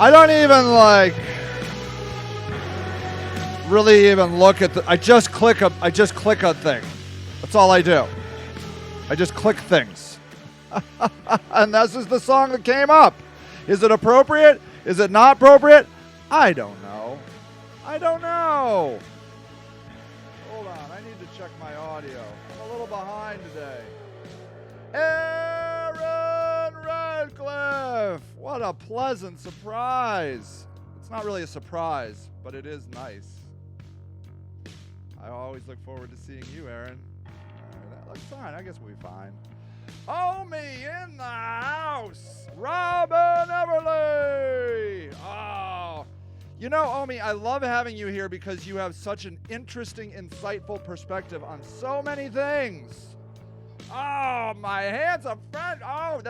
I don't even really even look at I just click a thing. That's all I do. I just click things. And this is the song that came up. Is it appropriate? Is it not appropriate? I don't know. Hold on, I need to check my audio. I'm a little behind today. Aaron Radcliffe! What a pleasant surprise. It's not really a surprise, but it is nice. I always look forward to seeing you, Aaron. That looks fine. I guess we'll be fine. Omi in the house! Robin Everly! Oh. You know, Omi, I love having you here because you have such an interesting, insightful perspective on so many things. Oh, my handsome friend. Oh,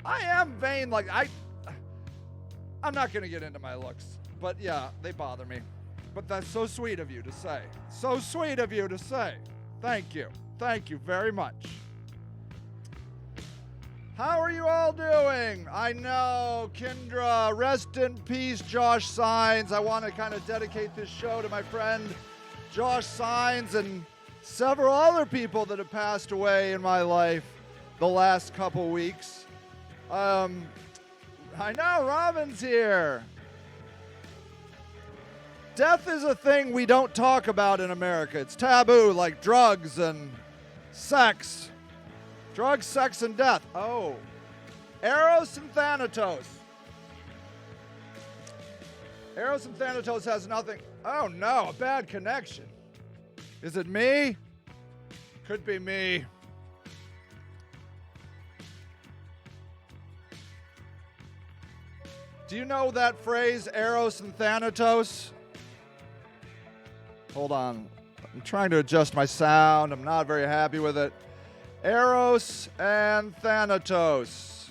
I am vain. I'm not going to get into my looks. But yeah, they bother me. But that's so sweet of you to say. So sweet of you to say. Thank you. Thank you very much. How are you all doing? I know, Kendra, rest in peace, Josh Sines. I want to kind of dedicate this show to my friend Josh Sines and several other people that have passed away in my life the last couple weeks. I know, Robin's here. Death is a thing we don't talk about in America. It's taboo, like drugs and sex. Drugs, sex, and death. Oh. Eros and Thanatos. Eros and Thanatos has nothing. Oh no, a bad connection. Is it me? Could be me. Do you know that phrase, Eros and Thanatos? Hold on. I'm trying to adjust my sound. I'm not very happy with it. Eros and Thanatos.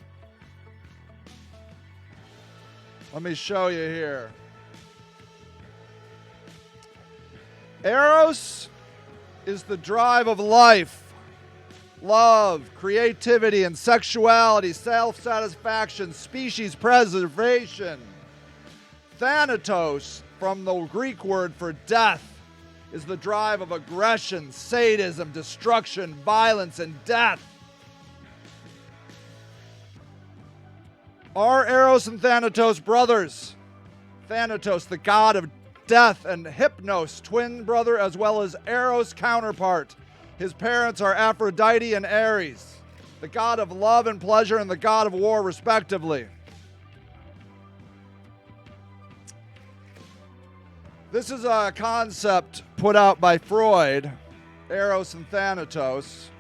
Let me show you here. Eros is the drive of life, love, creativity, and sexuality, self-satisfaction, species preservation. Thanatos, from the Greek word for death, is the drive of aggression, sadism, destruction, violence, and death. Are Eros and Thanatos brothers? Thanatos, the god of death, and Hypnos, twin brother, as well as Eros counterpart. His parents are Aphrodite and Ares, the god of love and pleasure and the god of war, respectively. This is a concept put out by Freud. Eros and Thanatos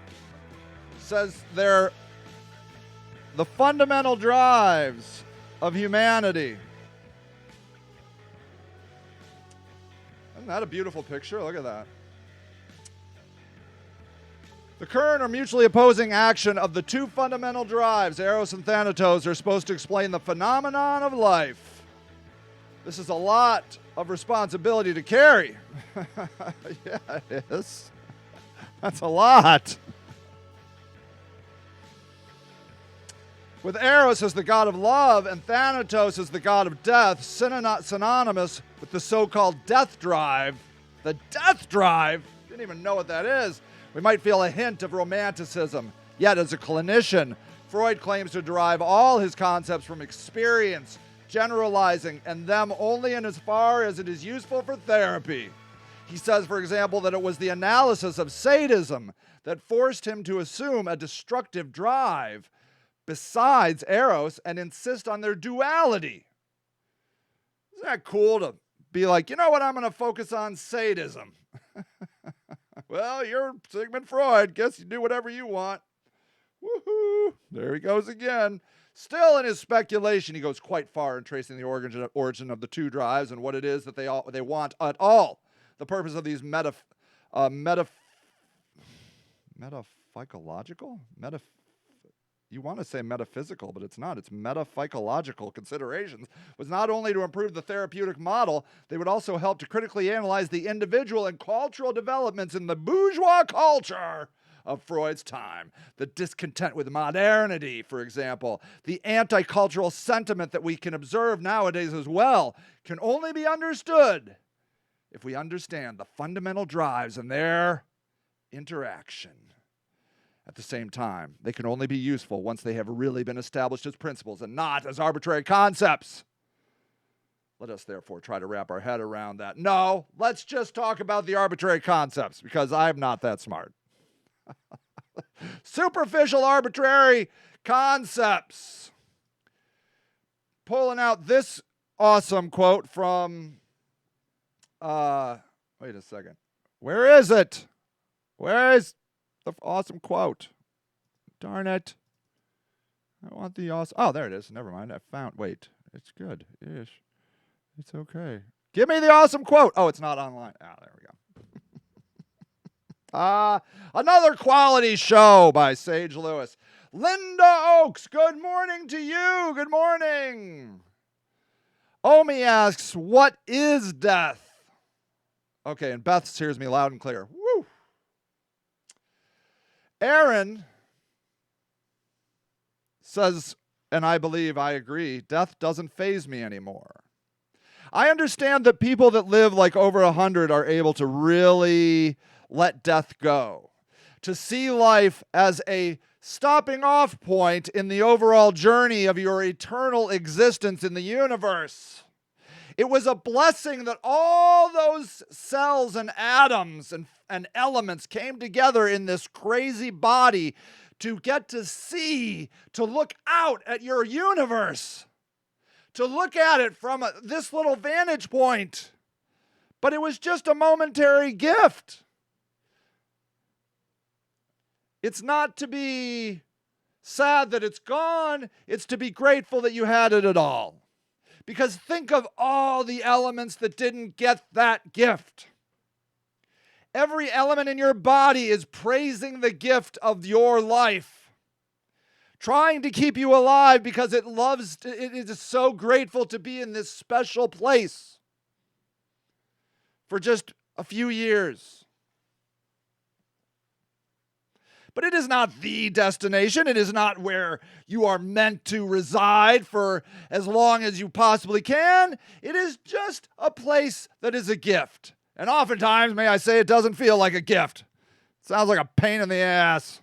says they're the fundamental drives of humanity. Isn't that a beautiful picture? Look at that. The current or mutually opposing action of the two fundamental drives, Eros and Thanatos, are supposed to explain the phenomenon of life. This is a lot of responsibility to carry. Yeah, it is. That's a lot. With Eros as the god of love and Thanatos as the god of death, synonymous with the so-called death drive. The death drive? Didn't even know what that is. We might feel a hint of romanticism. Yet, as a clinician, Freud claims to derive all his concepts from experience, generalizing, and them only in as far as it is useful for therapy. He says, for example, that it was the analysis of sadism that forced him to assume a destructive drive besides Eros and insist on their duality. Isn't that cool to be like, you know what, I'm going to focus on sadism. Well, you're Sigmund Freud. Guess you do whatever you want. Woohoo! There he goes again. Still in his speculation, he goes quite far in tracing the origin of the two drives and what it is that they want at all. The purpose of these you want to say metaphysical, but it's not. It's metapsychological considerations was not only to improve the therapeutic model, they would also help to critically analyze the individual and cultural developments in the bourgeois culture of Freud's time. The discontent with modernity, for example, the anti-cultural sentiment that we can observe nowadays as well, can only be understood if we understand the fundamental drives and their interaction. At the same time, they can only be useful once they have really been established as principles and not as arbitrary concepts. Let us therefore try to wrap our head around that. No, let's just talk about the arbitrary concepts, because I'm not that smart. Superficial arbitrary concepts. Pulling out this awesome quote from, wait a second. Where is it? Where is the awesome quote? Darn it. I want the awesome. Oh, there it is. Never mind. I found. Wait. It's good. Ish. It's okay. Give me the awesome quote. Oh, it's not online. Ah, there we go. Another quality show by Sage Lewis. Linda Oakes, good morning to you. Good morning. Omi asks, what is death? Okay, and Beth hears me loud and clear. Woo! Aaron says, and I believe I agree, death doesn't faze me anymore. I understand that people that live like over 100 are able to really let death go, to see life as a stopping off point in the overall journey of your eternal existence in the universe. It was a blessing that all those cells and atoms and elements came together in this crazy body to get to see, to look out at your universe, to look at it from this little vantage point. But it was just a momentary gift. It's not to be sad that it's gone. It's to be grateful that you had it at all. Because think of all the elements that didn't get that gift. Every element in your body is praising the gift of your life, trying to keep you alive because it is so grateful to be in this special place for just a few years. But it is not the destination. It is not where you are meant to reside for as long as you possibly can. It is just a place that is a gift. And oftentimes, may I say, it doesn't feel like a gift. It sounds like a pain in the ass.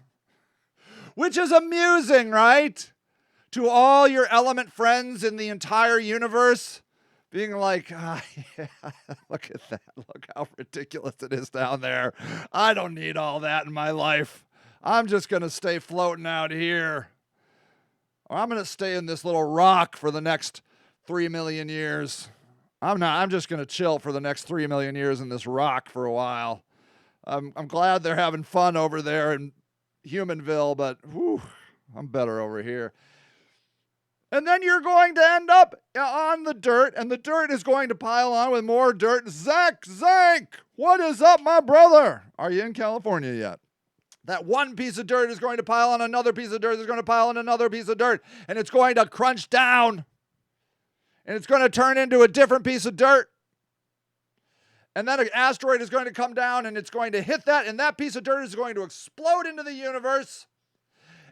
Which is amusing, right? To all your element friends in the entire universe, being like, yeah, look at that. Look how ridiculous it is down there. I don't need all that in my life. I'm just going to stay floating out here. Or I'm going to stay in this little rock for the next 3 million years. I'm just going to chill for the next 3 million years in this rock for a while. I'm glad they're having fun over there in Humanville, but whew, I'm better over here. And then you're going to end up on the dirt, and the dirt is going to pile on with more dirt. Zach, what is up, my brother? Are you in California yet? That one piece of dirt is going to pile on another piece of dirt, is going to pile on another piece of dirt, and it's going to crunch down, and it's going to turn into a different piece of dirt. And then an asteroid is going to come down, and it's going to hit that, and that piece of dirt is going to explode into the universe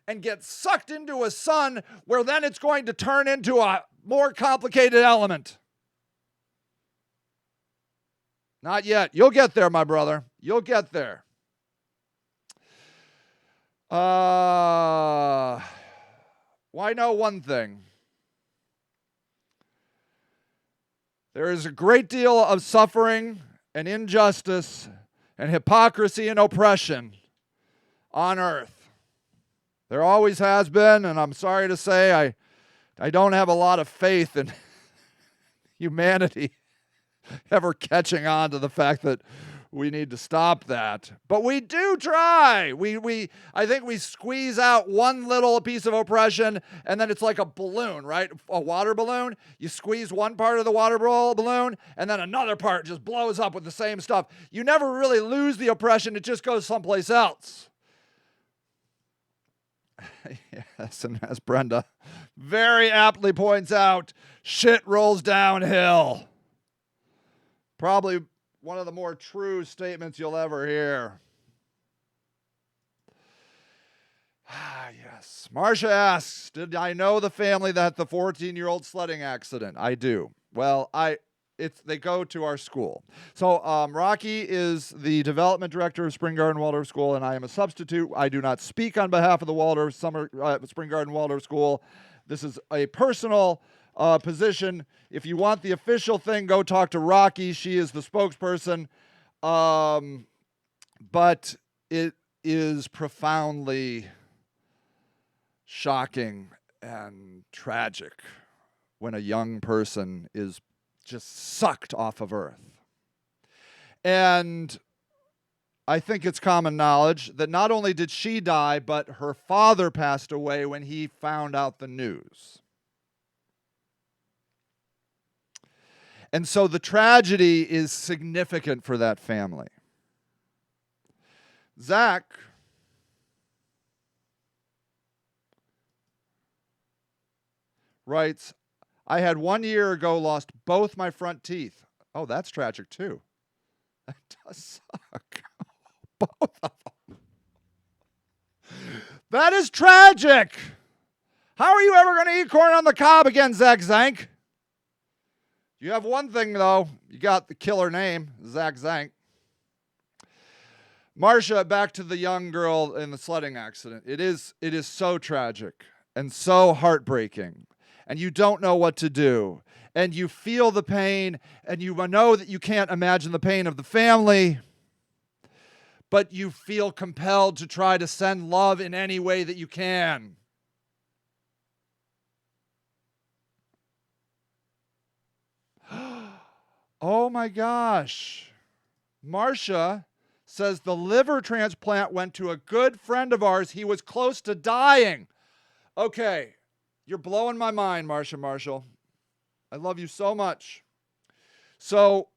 and get sucked into a sun, where then it's going to turn into a more complicated element. Not yet. You'll get there, my brother. You'll get there. Why know one thing? There is a great deal of suffering and injustice and hypocrisy and oppression on earth. There always has been, and I'm sorry to say I don't have a lot of faith in humanity ever catching on to the fact that we need to stop that. But we do try. I think we squeeze out one little piece of oppression, and then it's like a balloon, right? A water balloon. You squeeze one part of the water balloon, and then another part just blows up with the same stuff. You never really lose the oppression. It just goes someplace else. Yes, and as Brenda very aptly points out, shit rolls downhill. Probably one of the more true statements you'll ever hear. Ah, yes. Marcia asks, did I know the family that had the 14-year-old sledding accident? I do. Well, they go to our school. So Rocky is the development director of Spring Garden Waldorf School, and I am a substitute. I do not speak on behalf of the Spring Garden Waldorf School. This is a personal position. If you want the official thing, go talk to Rocky. She is the spokesperson. But it is profoundly shocking and tragic when a young person is just sucked off of Earth. And I think it's common knowledge that not only did she die, but her father passed away when he found out the news. And so the tragedy is significant for that family. Zach writes, I had 1 year ago lost both my front teeth. Oh, that's tragic too. That does suck. Both of them. That is tragic. How are you ever going to eat corn on the cob again, Zach Zank? You have one thing, though. You got the killer name, Zach Zank. Marcia, back to the young girl in the sledding accident. It is so tragic and so heartbreaking. And you don't know what to do. And you feel the pain, and you know that you can't imagine the pain of the family, but you feel compelled to try to send love in any way that you can. Oh my gosh. Marcia says the liver transplant went to a good friend of ours. He was close to dying. Okay, you're blowing my mind, Marcia Marshall. I love you so much. So,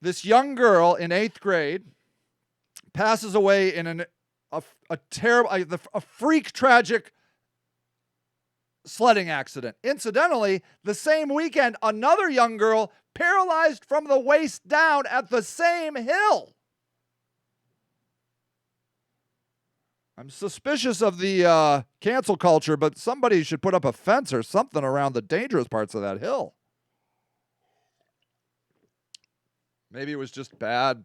this young girl in 8th grade passes away in a terrible, a freak tragic sledding accident. Incidentally, the same weekend, another young girl paralyzed from the waist down at the same hill. I'm suspicious of the cancel culture, but somebody should put up a fence or something around the dangerous parts of that hill. Maybe it was just bad.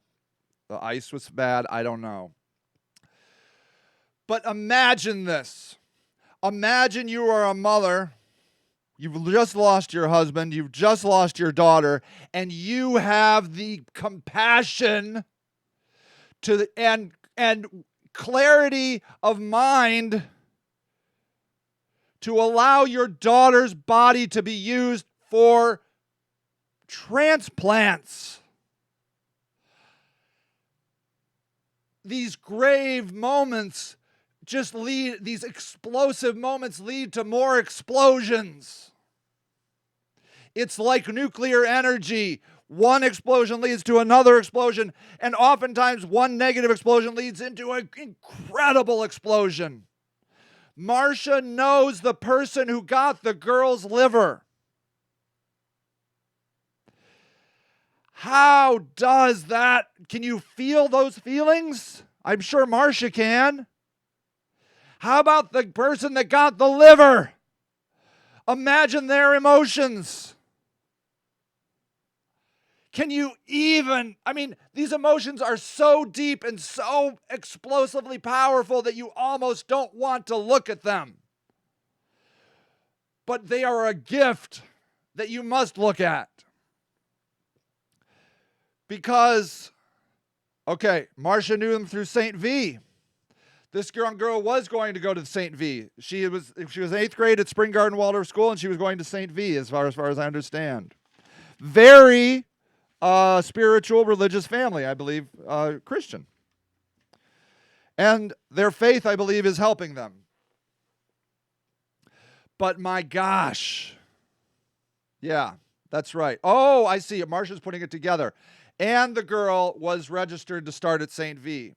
The ice was bad. I don't know. But imagine this. Imagine you are a mother. You've just lost your husband. You've just lost your daughter. And you have the compassion and clarity of mind to allow your daughter's body to be used for transplants. These grave moments these explosive moments lead to more explosions. It's like nuclear energy. One explosion leads to another explosion, and oftentimes one negative explosion leads into an incredible explosion. Marcia knows the person who got the girl's liver. How does that? Can you feel those feelings? I'm sure Marcia can. How about the person that got the liver? Imagine their emotions. Can you even, these emotions are so deep and so explosively powerful that you almost don't want to look at them. But they are a gift that you must look at. Because, Marcia knew them through St. V. This young girl was going to go to St. V. She was in 8th grade at Spring Garden Waldorf School, and she was going to St. V, as far as I understand. Very spiritual, religious family, I believe, Christian. And their faith, I believe, is helping them. But my gosh. Yeah, that's right. Oh, I see it. Marcia's putting it together. And the girl was registered to start at St. V.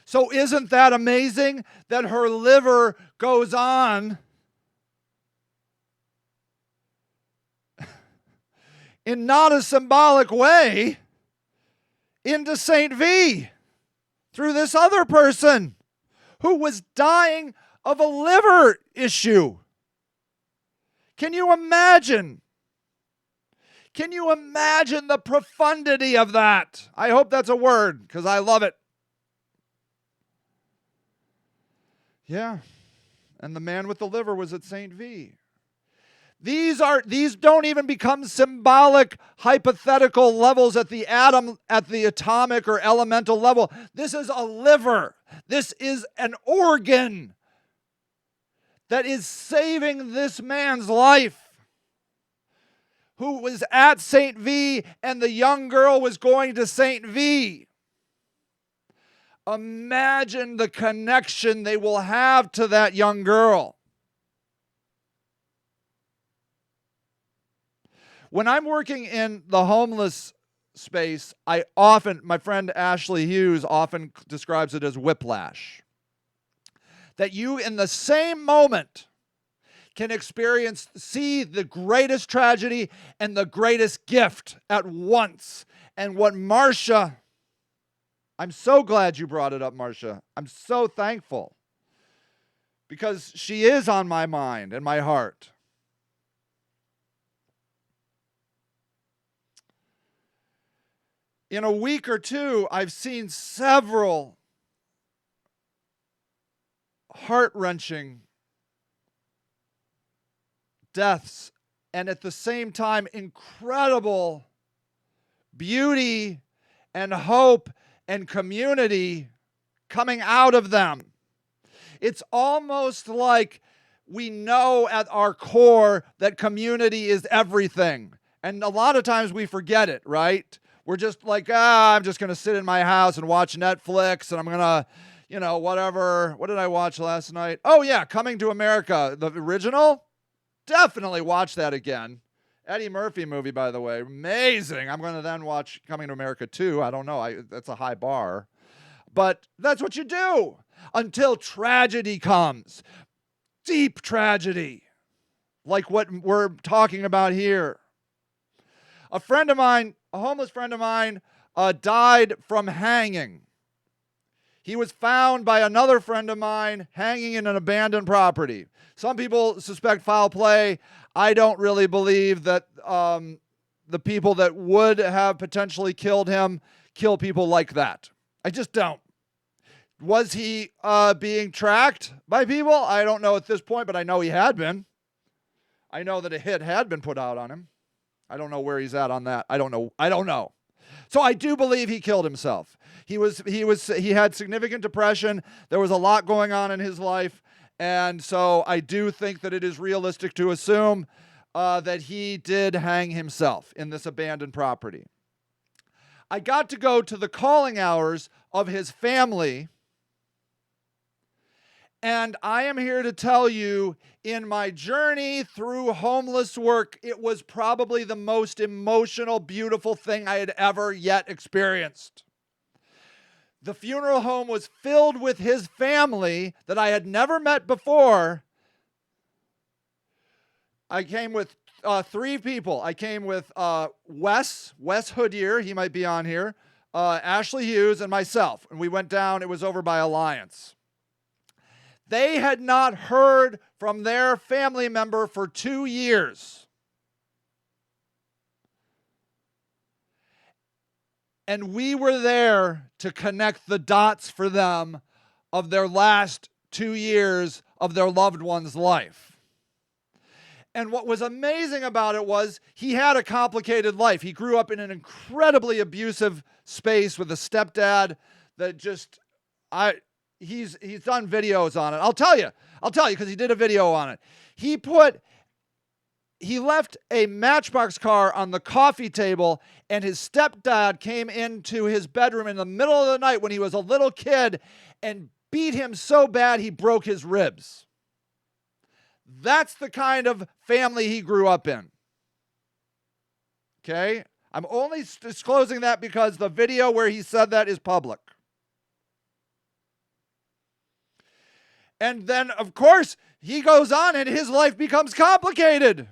So isn't that amazing that her liver goes on in not a symbolic way into St. V through this other person who was dying of a liver issue. Can you imagine? Can you imagine the profundity of that? I hope that's a word, because I love it. Yeah. And the man with the liver was at St. V. These don't even become symbolic, hypothetical levels at the atomic or elemental level. This is a liver. This is an organ that is saving this man's life, who was at St. V, and the young girl was going to St. V. Imagine the connection they will have to that young girl. When I'm working in the homeless space, my friend Ashley Hughes often describes it as whiplash. That you, in the same moment, can see the greatest tragedy and the greatest gift at once. And what Marcia, I'm so glad you brought it up, Marcia. I'm so thankful, because she is on my mind and my heart. In a week or two, I've seen several heart-wrenching deaths, and at the same time, incredible beauty and hope and community coming out of them. It's almost like we know at our core that community is everything. And a lot of times we forget it, right? We're just like, I'm just going to sit in my house and watch Netflix, and I'm going to, whatever. What did I watch last night? Oh, yeah, Coming to America, the original. Definitely watch that again. Eddie Murphy movie, by the way. Amazing. I'm going to then watch Coming to America 2. I don't know. That's a high bar. But that's what you do until tragedy comes. Deep tragedy. Like what we're talking about here. A friend of mine, a homeless friend of mine, died from hanging. He was found by another friend of mine hanging in an abandoned property. Some people suspect foul play. I don't really believe that the people that would have potentially killed him kill people like that. I just don't. Was he being tracked by people? I don't know at this point, but I know he had been. I know that a hit had been put out on him. I don't know where he's at on that. I don't know. So I do believe he killed himself. He had significant depression. There was a lot going on in his life. And so I do think that it is realistic to assume that he did hang himself in this abandoned property. I got to go to the calling hours of his family. And I am here to tell you, in my journey through homeless work, it was probably the most emotional, beautiful thing I had ever yet experienced. The funeral home was filled with his family that I had never met before. I came with 3 people. I came with Wes Hoodier, he might be on here, Ashley Hughes, and myself. And we went down, it was over by Alliance. They had not heard from their family member for 2 years. And we were there to connect the dots for them of their last 2 years of their loved one's life. And what was amazing about it was he had a complicated life. He grew up in an incredibly abusive space with a stepdad that just, he's done videos on it. I'll tell you, because he did a video on it. He left a Matchbox car on the coffee table, and his stepdad came into his bedroom in the middle of the night when he was a little kid and beat him so bad he broke his ribs. That's the kind of family he grew up in. Okay? I'm only disclosing that because the video where he said that is public. And then, of course, he goes on and his life becomes complicated.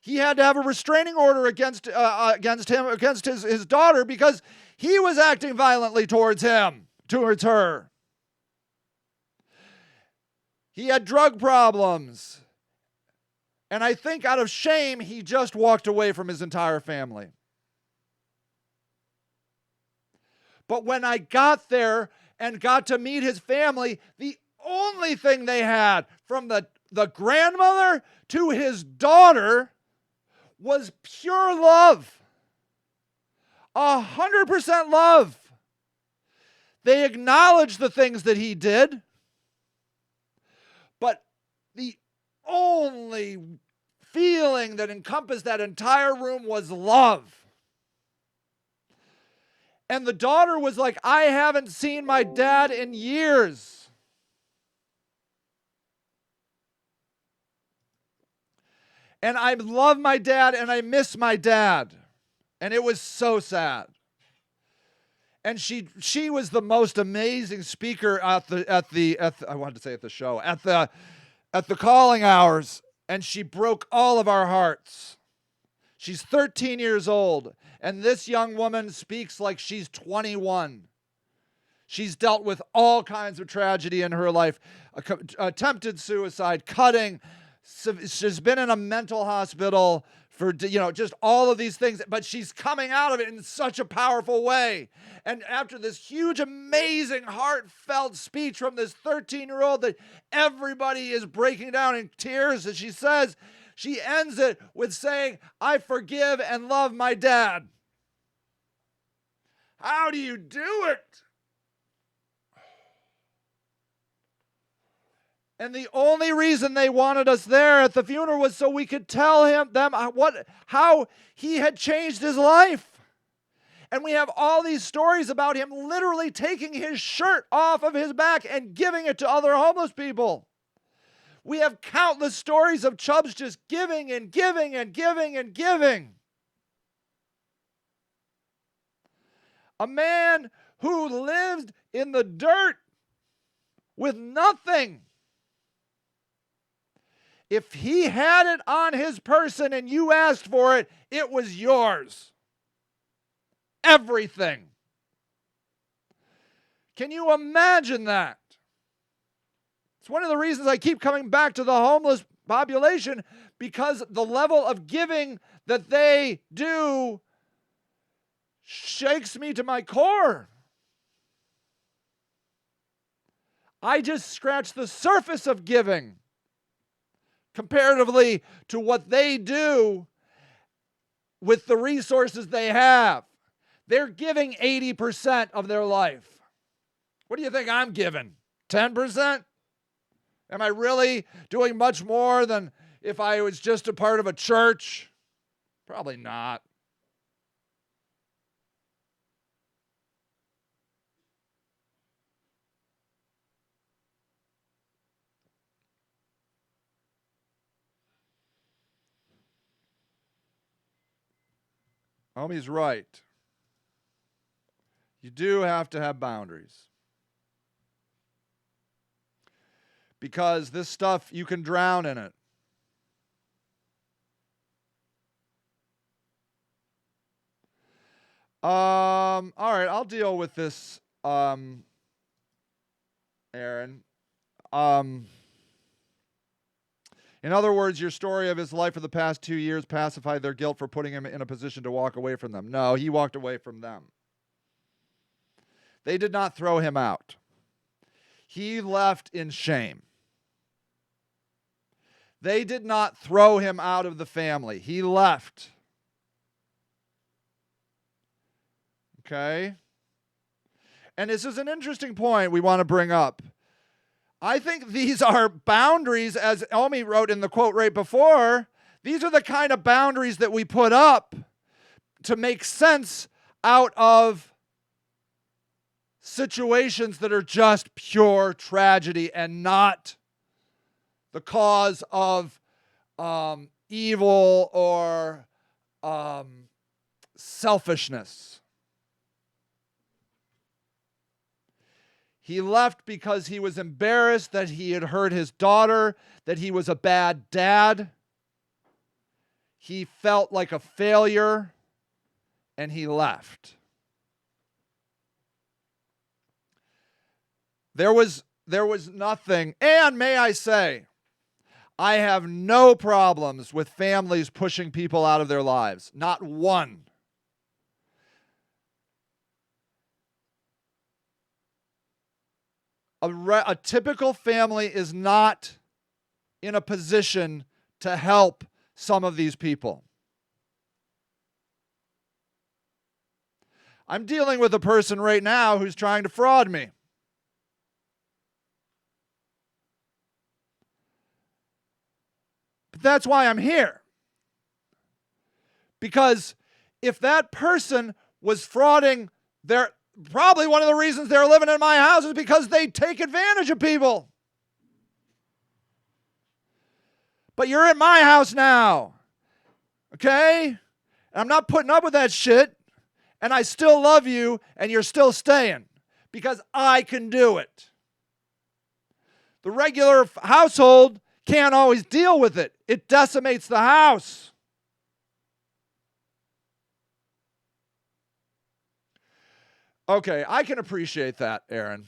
He had to have a restraining order against his daughter because he was acting violently towards her. He had drug problems. And I think out of shame, he just walked away from his entire family. But when I got there and got to meet his family, the only thing they had, from the grandmother to his daughter, was pure love. 100% love. They acknowledged the things that he did, but the only feeling that encompassed that entire room was love. And the daughter was like, I haven't seen my dad in years. And I love my dad and I miss my dad. And it was so sad. And she was the most amazing speaker at the I wanted to say at the show, at the calling hours, and she broke all of our hearts. She's 13 years old, and this young woman speaks like she's 21. She's dealt with all kinds of tragedy in her life, attempted suicide, cutting. She's been in a mental hospital for, just all of these things, but she's coming out of it in such a powerful way. And after this huge, amazing, heartfelt speech from this 13-year-old that everybody is breaking down in tears, as she says, she ends it with saying, I forgive and love my dad. How do you do it? And the only reason they wanted us there at the funeral was so we could tell them how he had changed his life. And we have all these stories about him literally taking his shirt off of his back and giving it to other homeless people. We have countless stories of Chubbs just giving and giving and giving and giving. A man who lived in the dirt with nothing. If he had it on his person and you asked for it, it was yours. Everything. Can you imagine that? It's one of the reasons I keep coming back to the homeless population, because the level of giving that they do shakes me to my core. I just scratched the surface of giving comparatively to what they do with the resources they have. They're giving 80% of their life. What do you think I'm giving? 10%? Am I really doing much more than if I was just a part of a church? Probably not. Homie's right. You do have to have boundaries. Because this stuff, you can drown in it. All right, I'll deal with this, Aaron. In other words, your story of his life for the past 2 years pacified their guilt for putting him in a position to walk away from them. No, he walked away from them. They did not throw him out. He left in shame. They did not throw him out of the family. He left. Okay? And this is an interesting point we want to bring up. I think these are boundaries, as Omi wrote in the quote right before. These are the kind of boundaries that we put up to make sense out of situations that are just pure tragedy and not the cause of evil or selfishness. He left because he was embarrassed that he had hurt his daughter, that he was a bad dad. He felt like a failure, and he left. There was there was nothing. And may I say, I have no problems with families pushing people out of their lives. Not one. A typical family is not in a position to help some of these people. I'm dealing with a person right now who's trying to fraud me. But that's why I'm here. Because if that person was frauding probably one of the reasons they're living in my house is because they take advantage of people. But you're in my house now. Okay? And I'm not putting up with that shit. And I still love you, and you're still staying. Because I can do it. The regular household can't always deal with it. It decimates the house. Okay, I can appreciate that, Aaron.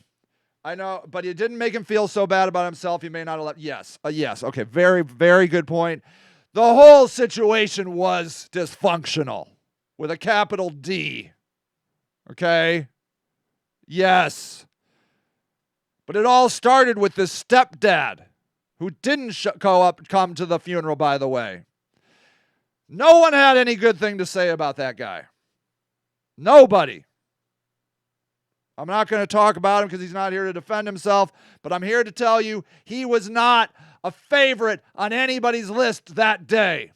I know, but it didn't make him feel so bad about himself. He may not have left. Yes, yes. Okay, very, very good point. The whole situation was dysfunctional with a capital D. Okay? Yes. But it all started with this stepdad who didn't come to the funeral, by the way. No one had any good thing to say about that guy. Nobody. I'm not going to talk about him because he's not here to defend himself, but I'm here to tell you he was not a favorite on anybody's list that day.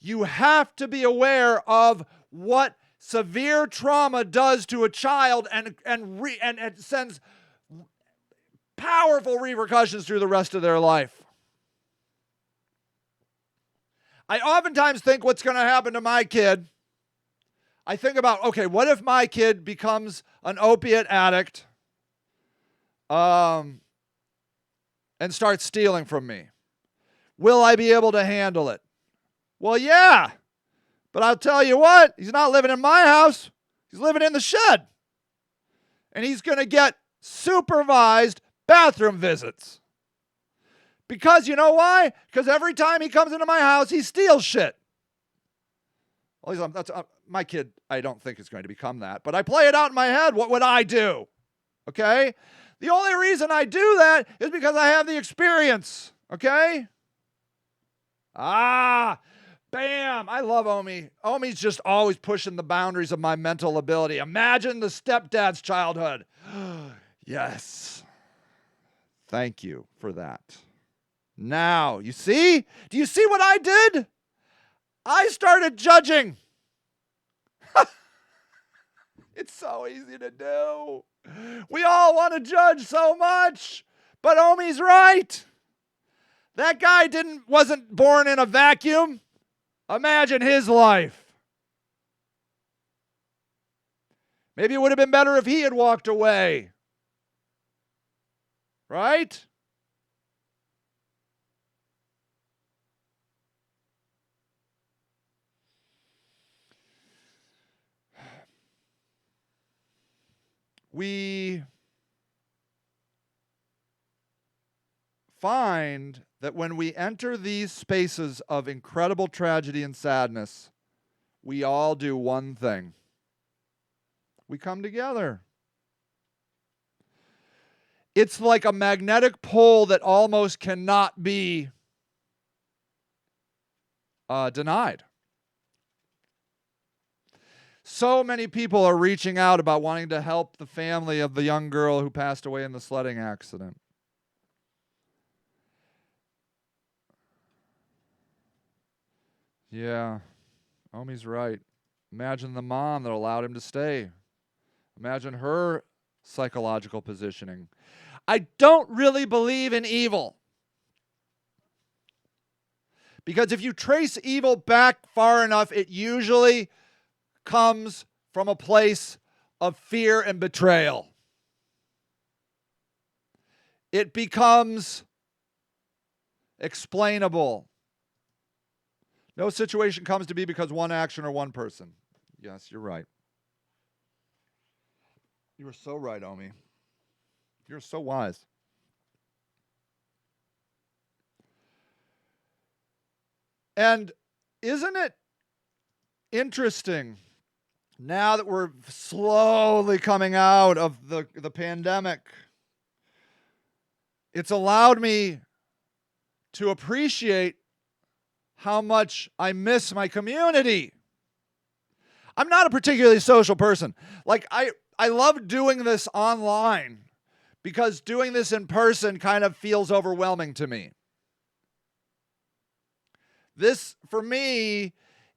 You have to be aware of what severe trauma does to a child, and it sends powerful repercussions through the rest of their life. I oftentimes think what's going to happen to my kid. I think about, okay, what if my kid becomes an opiate addict and starts stealing from me? Will I be able to handle it? Well, yeah. But I'll tell you what, he's not living in my house. He's living in the shed. And he's going to get supervised bathroom visits. Because you know why? Because every time he comes into my house, he steals shit. Well, my kid, I don't think is going to become that. But I play it out in my head. What would I do? Okay? The only reason I do that is because I have the experience. Okay? Bam. I love Omi. Omi's just always pushing the boundaries of my mental ability. Imagine the stepdad's childhood. Yes. Thank you for that. Now, you see? Do you see what I did? I started judging. It's so easy to do. We all want to judge so much, but Omi's right. That guy wasn't born in a vacuum. Imagine his life. Maybe it would have been better if he had walked away. Right? We find that when we enter these spaces of incredible tragedy and sadness, we all do one thing. We come together. It's like a magnetic pull that almost cannot be denied. So many people are reaching out about wanting to help the family of the young girl who passed away in the sledding accident. Yeah, Omi's right. Imagine the mom that allowed him to stay. Imagine her psychological positioning. I don't really believe in evil. Because if you trace evil back far enough, it usually comes from a place of fear and betrayal. It becomes explainable. No situation comes to be because one action or one person. Yes, you're right. You were so right, Omi. You're so wise. And isn't it interesting now that we're slowly coming out of the pandemic? It's allowed me to appreciate how much I miss my community. I'm not a particularly social person. Like, I love doing this online because doing this in person kind of feels overwhelming to me. This, for me,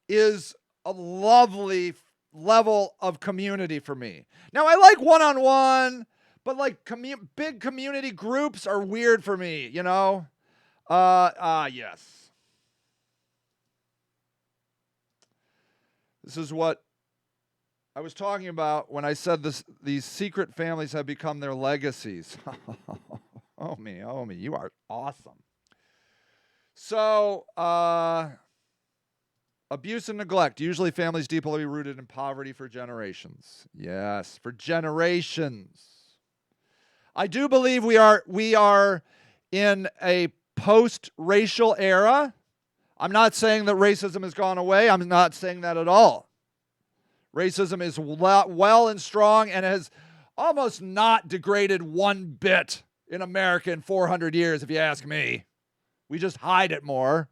is a lovely level of community for me. Now, I like one-on-one, but like big community groups are weird for me, you know? Yes. This is what I was talking about when I said this. These secret families have become their legacies. Oh me, you are awesome. So, abuse and neglect. Usually families deeply rooted in poverty for generations. Yes, for generations. I do believe we are in a post-racial era. I'm not saying that racism has gone away. I'm not saying that at all. Racism is well and strong and has almost not degraded one bit in America in 400 years, if you ask me. We just hide it more.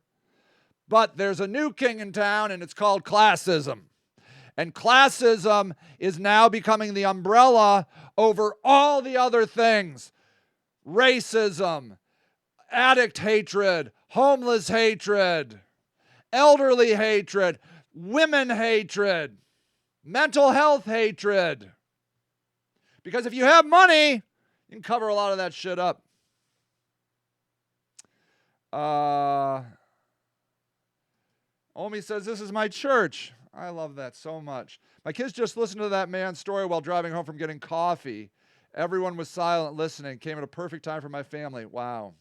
But there's a new king in town, and it's called classism. And classism is now becoming the umbrella over all the other things. Racism, addict hatred, homeless hatred, elderly hatred, women hatred, mental health hatred. Because if you have money, you can cover a lot of that shit up. Omi says, this is my church. I love that so much. My kids just listened to that man's story while driving home from getting coffee. Everyone was silent listening. Came at a perfect time for my family. Wow.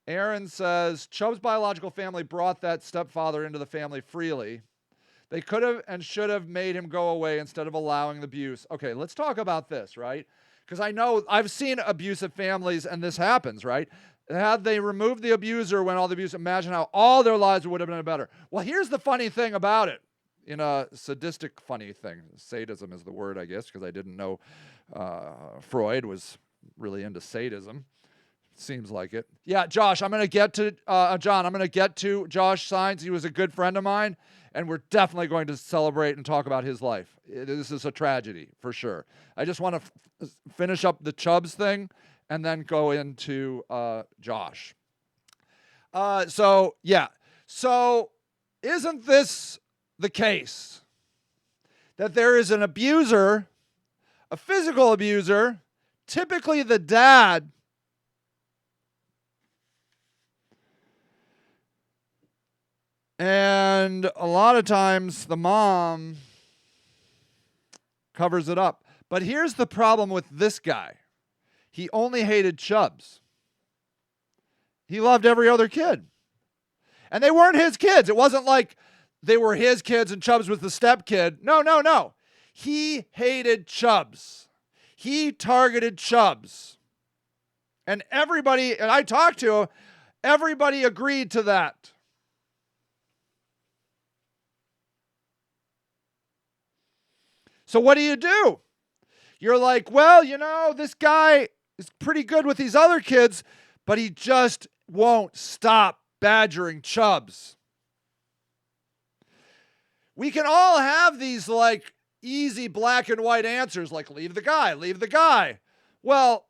Aaron says, Chubb's biological family brought that stepfather into the family freely. They could have and should have made him go away instead of allowing the abuse. Okay, let's talk about this, right? Because I know I've seen abusive families and this happens, right? Had they removed the abuser when all the abuse, imagine how all their lives would have been better. Well, here's the funny thing about it. In a sadistic funny thing. Sadism is the word, I guess, because I didn't know Freud was really into sadism. Seems like it. Yeah, Josh, I'm going to get to, John, I'm going to get to Josh Sines. He was a good friend of mine, and we're definitely going to celebrate and talk about his life. This is a tragedy, for sure. I just want to finish up the Chubbs thing and then go into Josh. So isn't this the case that there is an abuser, a physical abuser, typically the dad, and a lot of times the mom covers it up. But here's the problem with this guy. He only hated Chubbs. He loved every other kid. And they weren't his kids. It wasn't like they were his kids and Chubbs was the stepkid. No. He hated Chubbs. He targeted Chubbs. And everybody, and I talked to him, everybody agreed to that. So what do? You're like, well, you know, this guy is pretty good with these other kids, but he just won't stop badgering Chubbs. We can all have these like easy black and white answers like leave the guy. Well,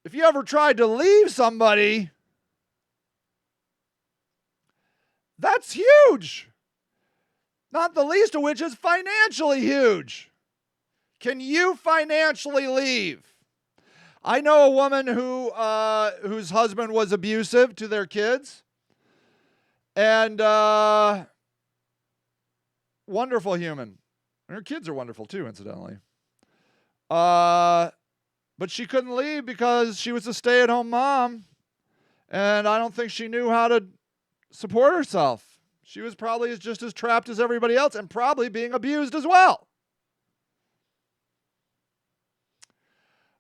if you ever tried to leave somebody, that's huge. Not the least of which is financially huge. Can you financially leave? I know a woman whose husband was abusive to their kids. And wonderful human. And her kids are wonderful too, incidentally. But she couldn't leave because she was a stay-at-home mom. And I don't think she knew how to support herself. She was probably just as trapped as everybody else and probably being abused as well.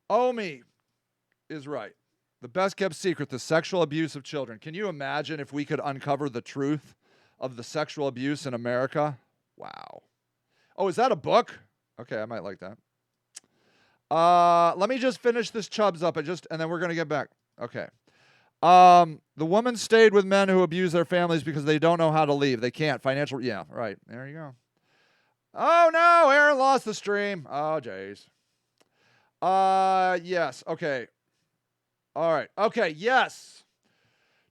Omi is right. The best kept secret, the sexual abuse of children. Can you imagine if we could uncover the truth of the sexual abuse in America? Wow. Oh, is that a book? Okay, I might like that. Let me just finish this Chubbs up and then we're gonna get back. Okay. The woman stayed with men who abuse their families because they don't know how to leave. They can't. Financial, yeah, right. There you go. Oh no, Aaron lost the stream. Oh, jeez. Yes. Okay. All right. Okay. Yes.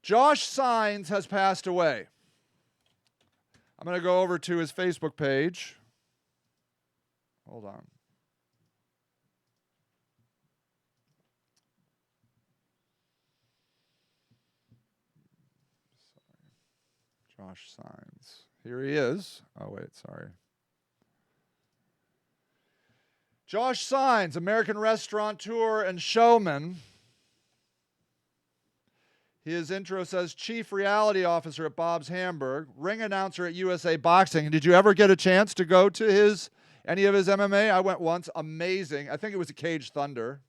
Josh Sines has passed away. I'm going to go over to his Facebook page. Hold on. Sorry. Josh Sines. Here he is. Oh, wait. Sorry. Josh Sines, American restaurateur and showman. His intro says chief reality officer at Bob's Hamburg, ring announcer at USA Boxing. Did you ever get a chance to go to any of his MMA? I went once. Amazing. I think it was a Cage Thunder.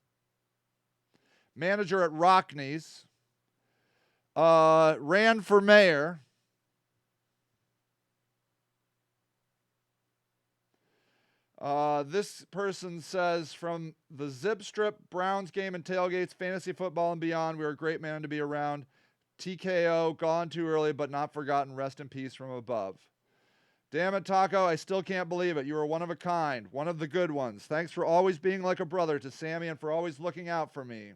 Manager at Rockneys. Ran for mayor. This person says, from the Zip Strip, Browns game and tailgates, fantasy football and beyond, we are a great man to be around. TKO, gone too early, but not forgotten. Rest in peace from above. Damn it, Taco, I still can't believe it. You are one of a kind, one of the good ones. Thanks for always being like a brother to Sammy and for always looking out for me.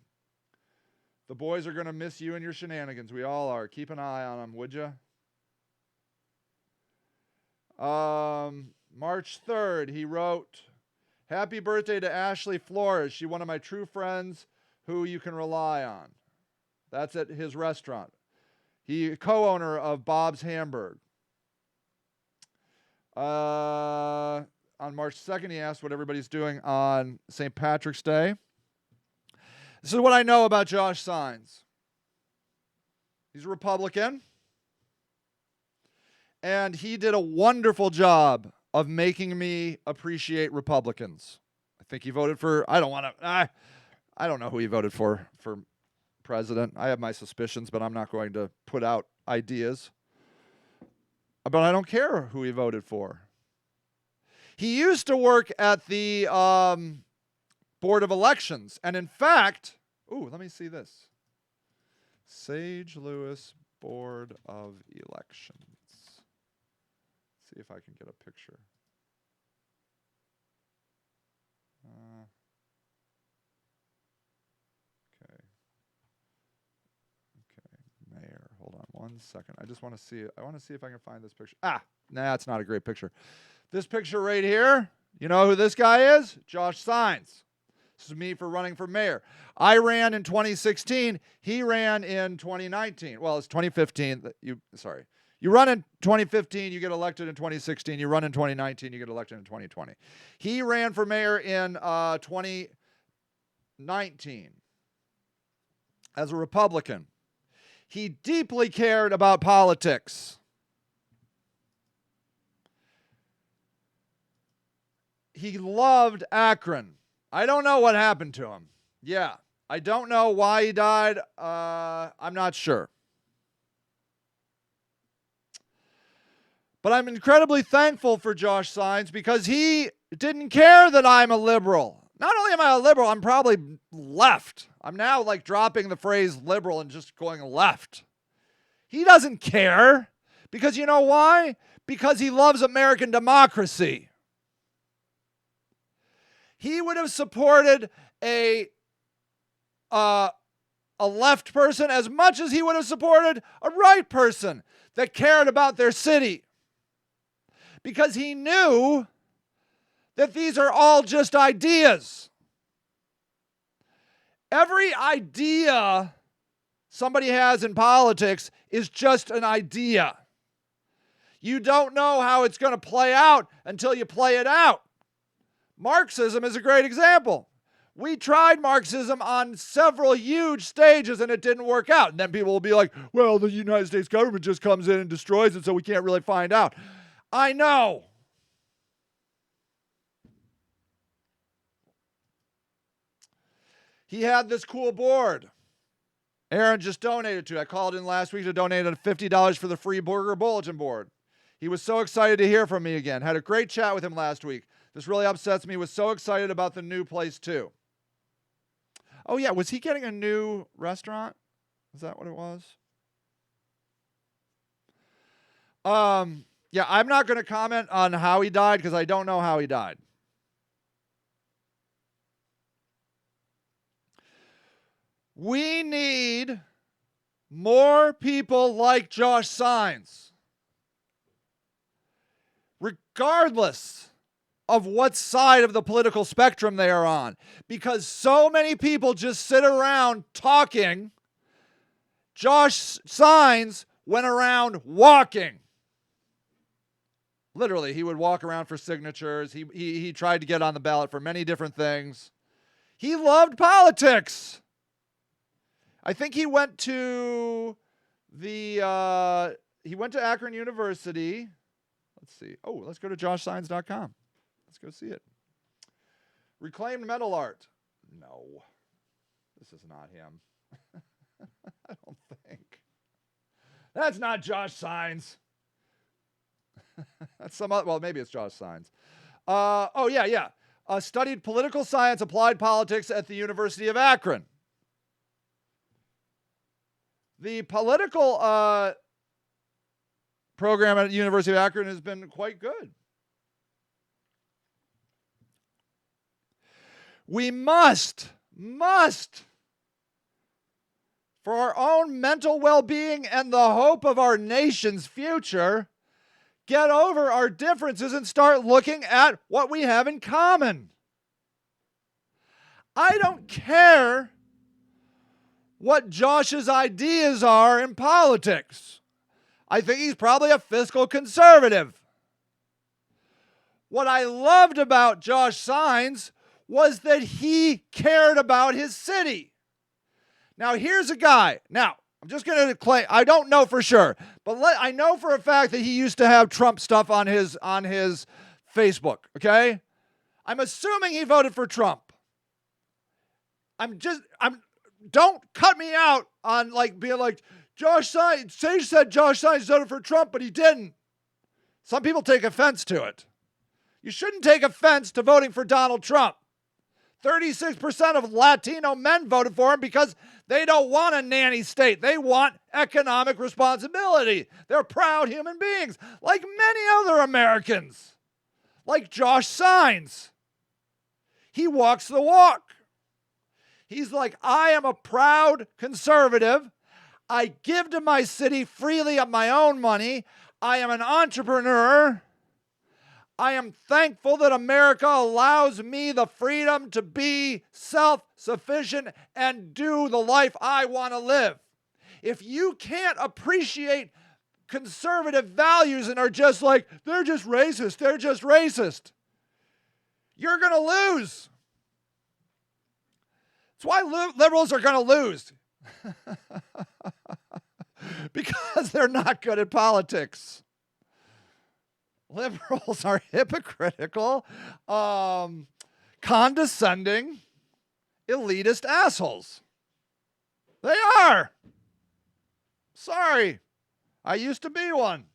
The boys are going to miss you and your shenanigans. We all are. Keep an eye on them, would you? March 3rd, he wrote, happy birthday to Ashley Flores. She's one of my true friends who you can rely on. That's at his restaurant. He co-owner of Bob's Hamburg. On March 2nd, he asked what everybody's doing on St. Patrick's Day. This is what I know about Josh Sines. He's a Republican. And he did a wonderful job of making me appreciate Republicans. I think he voted for, I don't know who he voted for president. I have my suspicions, but I'm not going to put out ideas. But I don't care who he voted for. He used to work at the Board of Elections. And in fact, let me see this. Sage Lewis Board of Elections. See if I can get a picture. Okay. Mayor. Hold on 1 second. I just want to see it. I want to see if I can find this picture. Nah, it's not a great picture. This picture right here, you know who this guy is? Josh Sines. This is me for running for mayor. I ran in 2016. He ran in 2019. Well, it's 2015. You run in 2015, you get elected in 2016. You run in 2019, you get elected in 2020. He ran for mayor in 2019 as a Republican. He deeply cared about politics. He loved Akron. I don't know what happened to him. Yeah, I don't know why he died. I'm not sure. But I'm incredibly thankful for Josh Sines because he didn't care that I'm a liberal. Not only am I a liberal, I'm probably left. I'm now like dropping the phrase liberal and just going left. He doesn't care because you know why? Because he loves American democracy. He would have supported a left person as much as he would have supported a right person that cared about their city. Because he knew that these are all just ideas. Every idea somebody has in politics is just an idea. You don't know how it's going to play out until you play it out. Marxism is a great example. We tried Marxism on several huge stages and it didn't work out. And then people will be like, well, the United States government just comes in and destroys it, so we can't really find out. I know. He had this cool board. Aaron just donated to it. I called in last week to donate $50 for the free burger bulletin board. He was so excited to hear from me again. Had a great chat with him last week. This really upsets me. Was so excited about the new place too. Oh yeah, was he getting a new restaurant? Is that what it was? Yeah, I'm not going to comment on how he died because I don't know how he died. We need more people like Josh Saenz, regardless of what side of the political spectrum they are on, because so many people just sit around talking. Josh Saenz went around walking. Literally, he would walk around for signatures. He tried to get on the ballot for many different things. He loved politics. I think he went to Akron University. Let's see. Oh, let's go to joshsaenz.com. Let's go see it. Reclaimed metal art. No, this is not him. I don't think. That's not Josh Saenz. That's some other, well, maybe it's Josh Saenz. Oh, yeah. Studied political science, applied politics at the University of Akron. The political program at the University of Akron has been quite good. We must, for our own mental well-being and the hope of our nation's future, get over our differences and start looking at what we have in common. I don't care what Josh's ideas are in politics. I think he's probably a fiscal conservative. What I loved about Josh Saenz was that he cared about his city. Now, here's a guy. Now, I'm just going to claim, I don't know for sure, but I know for a fact that he used to have Trump stuff on his Facebook, okay? I'm assuming he voted for Trump. Don't cut me out on being like, Josh Saenz, Sage said Josh Saenz voted for Trump, but he didn't. Some people take offense to it. You shouldn't take offense to voting for Donald Trump. 36% of Latino men voted for him because they don't want a nanny state. They want economic responsibility. They're proud human beings, like many other Americans, like Josh Saenz. He walks the walk. He's like, I am a proud conservative. I give to my city freely of my own money. I am an entrepreneur. I am thankful that America allows me the freedom to be self-sufficient and do the life I want to live. If you can't appreciate conservative values and are just like, they're just racist, you're going to lose. That's why liberals are going to lose. Because they're not good at politics. Liberals are hypocritical, condescending, elitist assholes. They are. Sorry. I used to be one.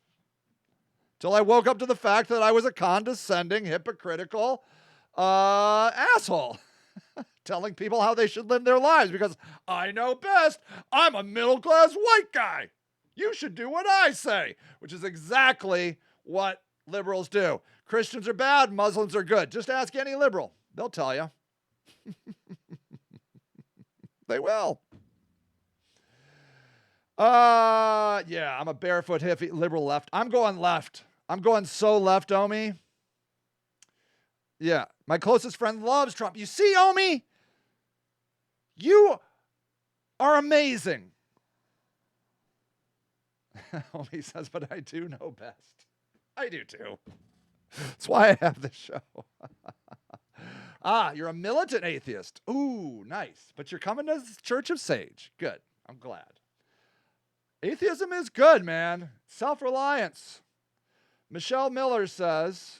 Till I woke up to the fact that I was a condescending, hypocritical asshole. Telling people how they should live their lives because I know best. I'm a middle-class white guy. You should do what I say, which is exactly what liberals do. Christians are bad, Muslims are good. Just ask any liberal. They'll tell you. They will. Yeah, I'm a barefoot hippie, liberal left. I'm going left. I'm going so left, Omi. Yeah, my closest friend loves Trump. You see, Omi? You are amazing. Omi says, but I do know best. I do too. That's why I have this show. You're a militant atheist. Ooh, nice. But you're coming to the Church of Sage. Good. I'm glad. Atheism is good, man. Self-reliance. Michelle Miller says,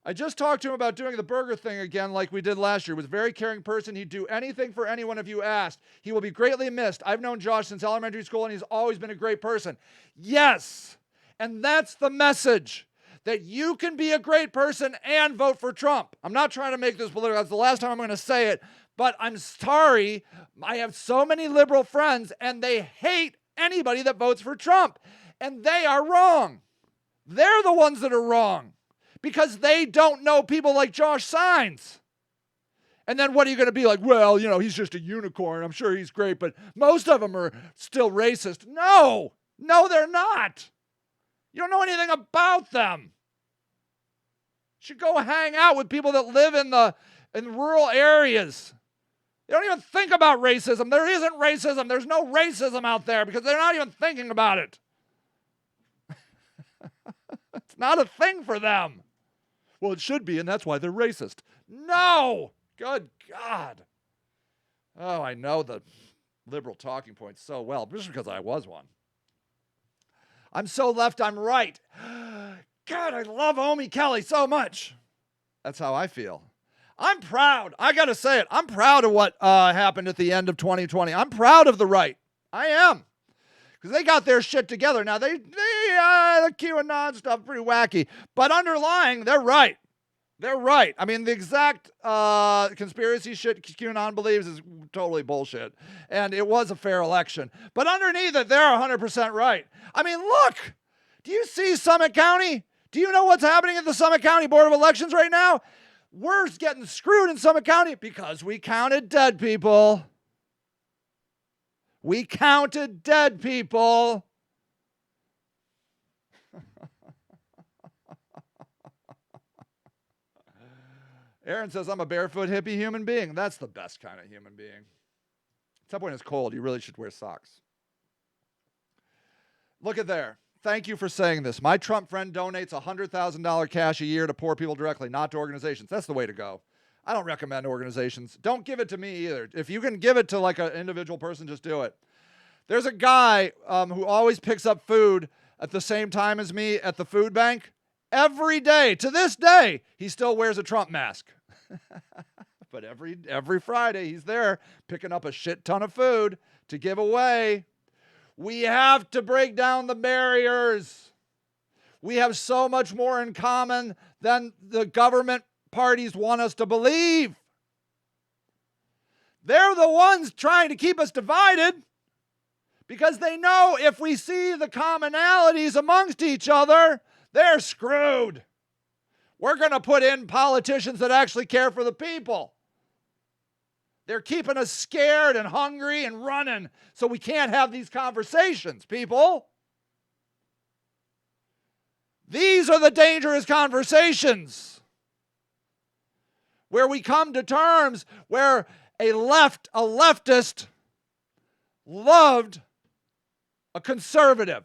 I just talked to him about doing the burger thing again like we did last year. He was a very caring person. He'd do anything for anyone if you asked. He will be greatly missed. I've known Josh since elementary school, and he's always been a great person. Yes, and that's the message, that you can be a great person and vote for Trump. I'm not trying to make this political. That's the last time I'm going to say it, but I'm sorry. I have so many liberal friends, and they hate anybody that votes for Trump, and they are wrong. They're the ones that are wrong, because they don't know people like Josh Saenz. And then what are you going to be like? Well, he's just a unicorn. I'm sure he's great, but most of them are still racist. No, they're not. You don't know anything about them. You should go hang out with people that live in rural areas. They don't even think about racism. There isn't racism. There's no racism out there because they're not even thinking about it. It's not a thing for them. Well, it should be, and that's why they're racist. No! Good God. Oh, I know the liberal talking points so well, just because I was one. I'm so left, I'm right. God, I love Omi Kelly so much. That's how I feel. I'm proud. I got to say it. I'm proud of what happened at the end of 2020. I'm proud of the right. I am. Because they got their shit together. Now, the QAnon stuff, pretty wacky. But underlying, they're right. They're right. I mean, the exact conspiracy shit QAnon believes is totally bullshit. And it was a fair election. But underneath it, they're 100% right. I mean, look. Do you see Summit County? Do you know what's happening at the Summit County Board of Elections right now? We're getting screwed in Summit County because we counted dead people. We counted dead people. Aaron says, I'm a barefoot hippie human being. That's the best kind of human being. Except when it's cold, you really should wear socks. Look at there. Thank you for saying this. My Trump friend donates $100,000 cash a year to poor people directly, not to organizations. That's the way to go. I don't recommend organizations. Don't give it to me either. If you can give it to like an individual person, just do it. There's a guy who always picks up food at the same time as me at the food bank. Every day, to this day, he still wears a Trump mask. But every Friday, he's there picking up a shit ton of food to give away. We have to break down the barriers. We have so much more in common than the government parties want us to believe. They're the ones trying to keep us divided because they know if we see the commonalities amongst each other, they're screwed. We're going to put in politicians that actually care for the people. They're keeping us scared and hungry and running so we can't have these conversations, people. These are the dangerous conversations where we come to terms where a leftist loved a conservative.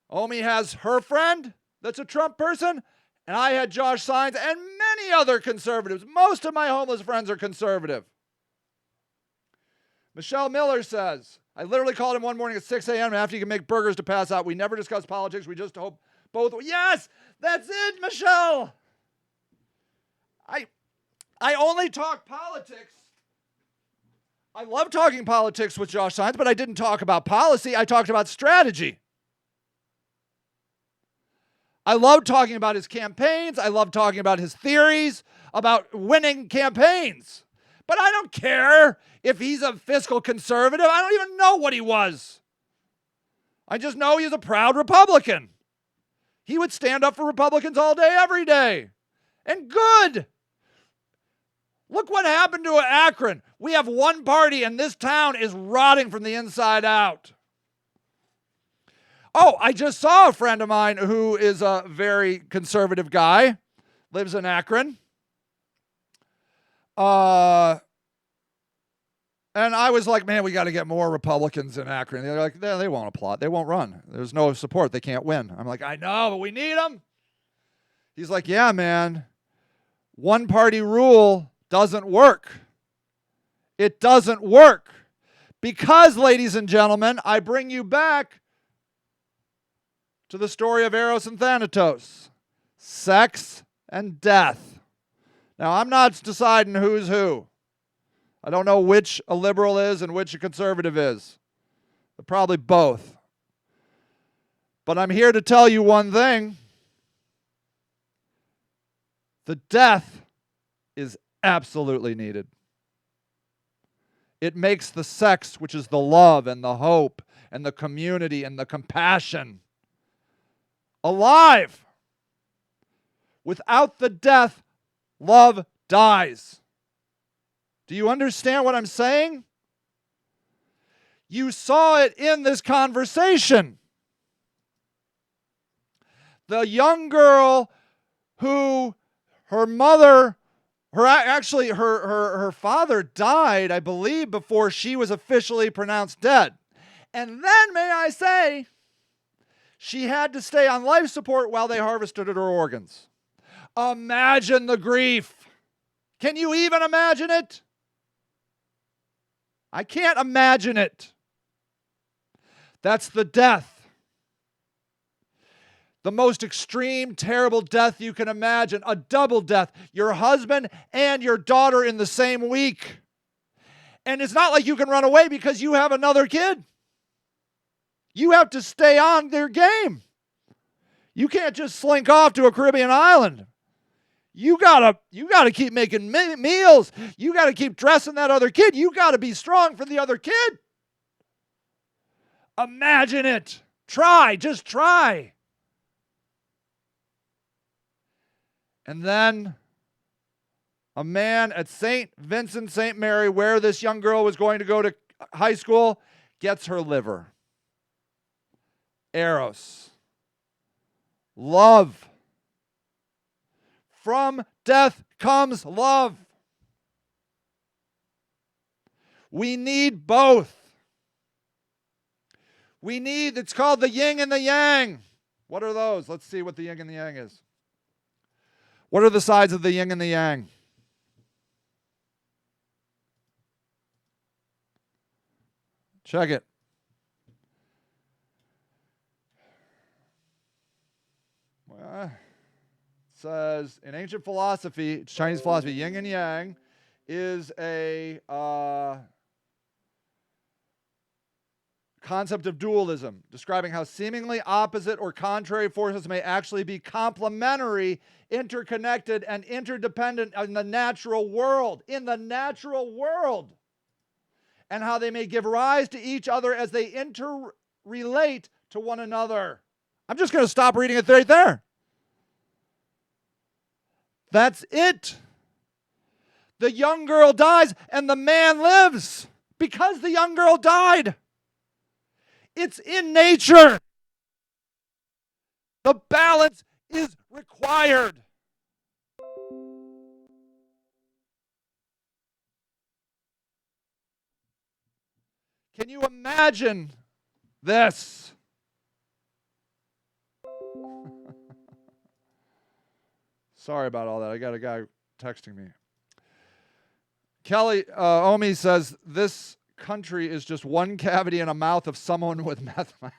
Omi has her friend that's a Trump person, and I had Josh Saenz and many other conservatives. Most of my homeless friends are conservative. Michelle Miller says, I literally called him one morning at 6 a.m. after you can make burgers to pass out. We never discuss politics. We just hope both. Yes, that's it, Michelle. I only talk politics. I love talking politics with Josh Saenz, but I didn't talk about policy. I talked about strategy. I love talking about his campaigns. I love talking about his theories about winning campaigns. But I don't care if he's a fiscal conservative. I don't even know what he was. I just know he's a proud Republican. He would stand up for Republicans all day, every day. And good. Look what happened to Akron. We have one party and this town is rotting from the inside out. Oh, I just saw a friend of mine who is a very conservative guy, lives in Akron. And I was like, man, we got to get more Republicans in Akron. They're like, they won't apply. They won't run. There's no support. They can't win. I'm like, I know, but we need them. He's like, yeah, man. One party rule doesn't work. It doesn't work. Because, ladies and gentlemen, I bring you back to the story of Eros and Thanatos. Sex and death. Now, I'm not deciding who's who. I don't know which a liberal is and which a conservative is. They're probably both. But I'm here to tell you one thing. The death is absolutely needed. It makes the sex, which is the love and the hope and the community and the compassion, alive. Without the death, love dies. Do you understand what I'm saying? You saw it in this conversation. The young girl who her mother, her father died, I believe, before she was officially pronounced dead. And then, may I say, she had to stay on life support while they harvested her organs. Imagine the grief. Can you even imagine it? I can't imagine it. That's the death. The most extreme, terrible death you can imagine. A double death. Your husband and your daughter in the same week. And it's not like you can run away because you have another kid. You have to stay on their game. You can't just slink off to a Caribbean island. You gotta keep making meals. You gotta keep dressing that other kid. You gotta be strong for the other kid. Imagine it. Try, just try. And then a man at St. Vincent St. Mary, where this young girl was going to go to high school, gets her liver. Eros. Love. From death comes love. We need both. It's called the yin and the yang. What are those? Let's see what the yin and the yang is. What are the sides of the yin and the yang? Check it. Well, says in ancient philosophy, Chinese philosophy, yin and yang is a concept of dualism, describing how seemingly opposite or contrary forces may actually be complementary, interconnected, and interdependent in the natural world. And how they may give rise to each other as they interrelate to one another. I'm just going to stop reading it right there. That's it. The young girl dies and the man lives because the young girl died. It's in nature. The balance is required. Can you imagine this? Sorry about all that. I got a guy texting me. Kelly Omi says, this country is just one cavity in a mouth of someone with meth mouth.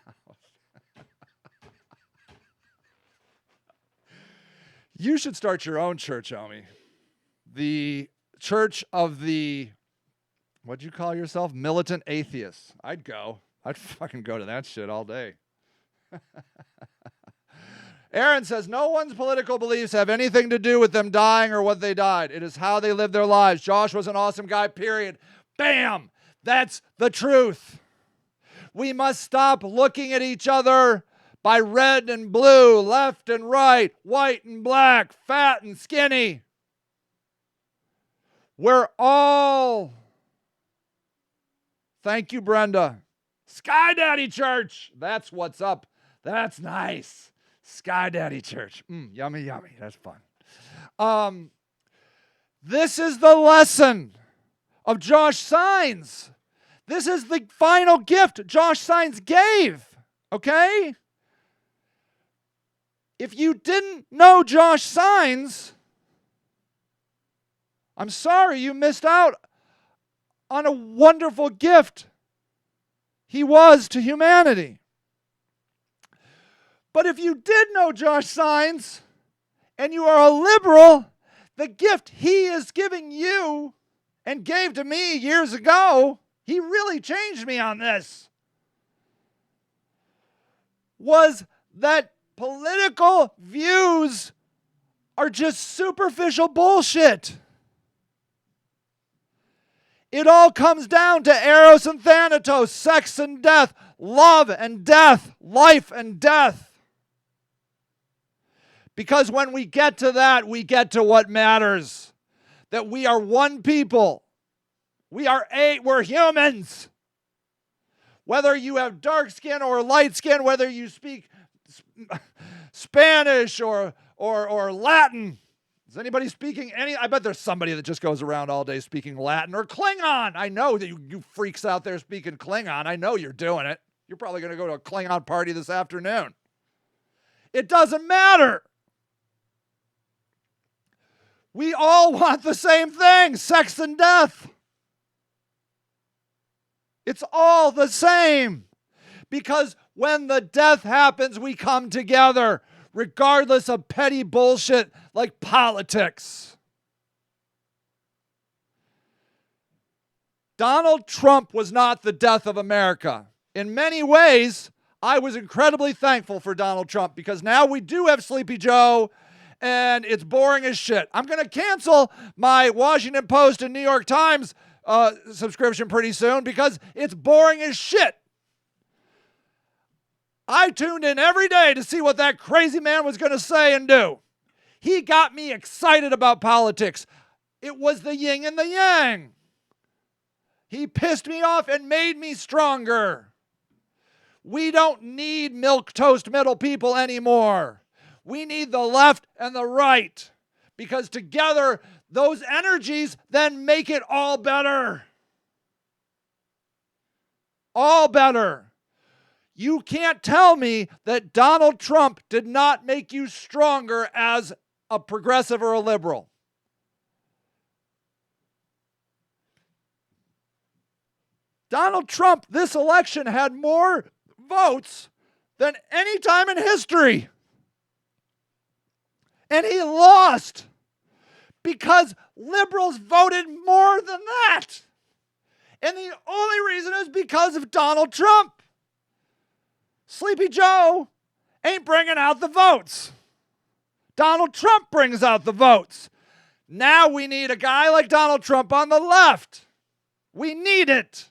You should start your own church, Omi. The church of the, what'd you call yourself? Militant atheists. I'd go. I'd fucking go to that shit all day. Aaron says, no one's political beliefs have anything to do with them dying or what they died. It is how they live their lives. Josh was an awesome guy, period. Bam! That's the truth. We must stop looking at each other by red and blue, left and right, white and black, fat and skinny. We're all, thank you, Brenda. Sky Daddy Church. That's what's up. That's nice. Sky Daddy Church. Yummy, yummy. That's fun. This is the lesson of Josh Sines. This is the final gift Josh Sines gave. Okay? If you didn't know Josh Sines, I'm sorry you missed out on a wonderful gift he was to humanity. But if you did know Josh Sines and you are a liberal, the gift he is giving you and gave to me years ago, he really changed me on this, was that political views are just superficial bullshit. It all comes down to Eros and Thanatos, sex and death, love and death, life and death. Because when we get to that, we get to what matters. That we are one people. We're humans. Whether you have dark skin or light skin, whether you speak Spanish or Latin. Is anybody speaking any? I bet there's somebody that just goes around all day speaking Latin or Klingon. I know that you freaks out there speaking Klingon. I know you're doing it. You're probably going to go to a Klingon party this afternoon. It doesn't matter. We all want the same thing, sex and death. It's all the same. Because when the death happens, we come together, regardless of petty bullshit like politics. Donald Trump was not the death of America. In many ways, I was incredibly thankful for Donald Trump because now we do have Sleepy Joe and it's boring as shit. I'm going to cancel my Washington Post and New York Times subscription pretty soon because it's boring as shit. I tuned in every day to see what that crazy man was going to say and do. He got me excited about politics. It was the yin and the yang. He pissed me off and made me stronger. We don't need milquetoast middle people anymore. We need the left and the right because together those energies then make it all better. All better. You can't tell me that Donald Trump did not make you stronger as a progressive or a liberal. Donald Trump, this election, had more votes than any time in history. And he lost because liberals voted more than that. And the only reason is because of Donald Trump. Sleepy Joe ain't bringing out the votes. Donald Trump brings out the votes. Now we need a guy like Donald Trump on the left. We need it.